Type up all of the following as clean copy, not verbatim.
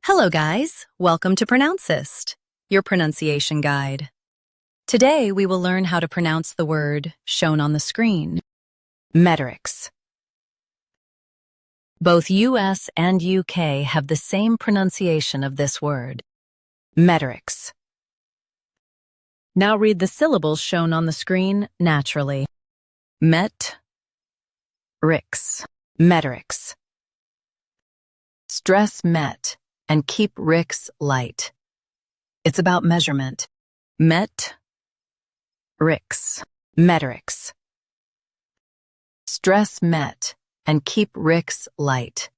Hello guys, welcome to Pronouncist, your pronunciation guide. Today we will learn how to pronounce the word shown on the screen, metrics. Both US and UK have the same pronunciation of this word, metrics. Now read the syllables shown on the screen naturally. Rix, metrics. Stress met and keep Rix light. It's about measurement. Rix, metrics. Stress met and keep Rix light.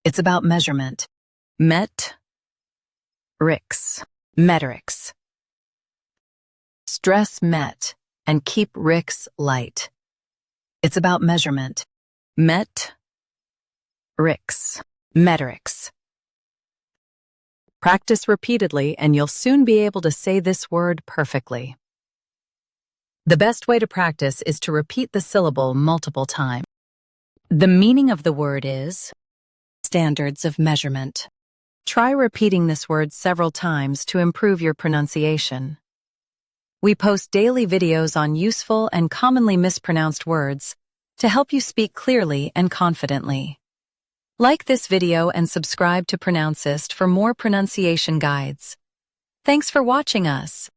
It's about measurement. Rix, metrics. Stress met and keep Rix light. It's about measurement. Rix, metrics. Practice repeatedly and you'll soon be able to say this word perfectly. The best way to practice is to repeat the syllable multiple times. The meaning of the word is standards of measurement. Try repeating this word several times to improve your pronunciation. We post daily videos on useful and commonly mispronounced words to help you speak clearly and confidently. Like this video and subscribe to Pronouncist for more pronunciation guides. Thanks for watching us.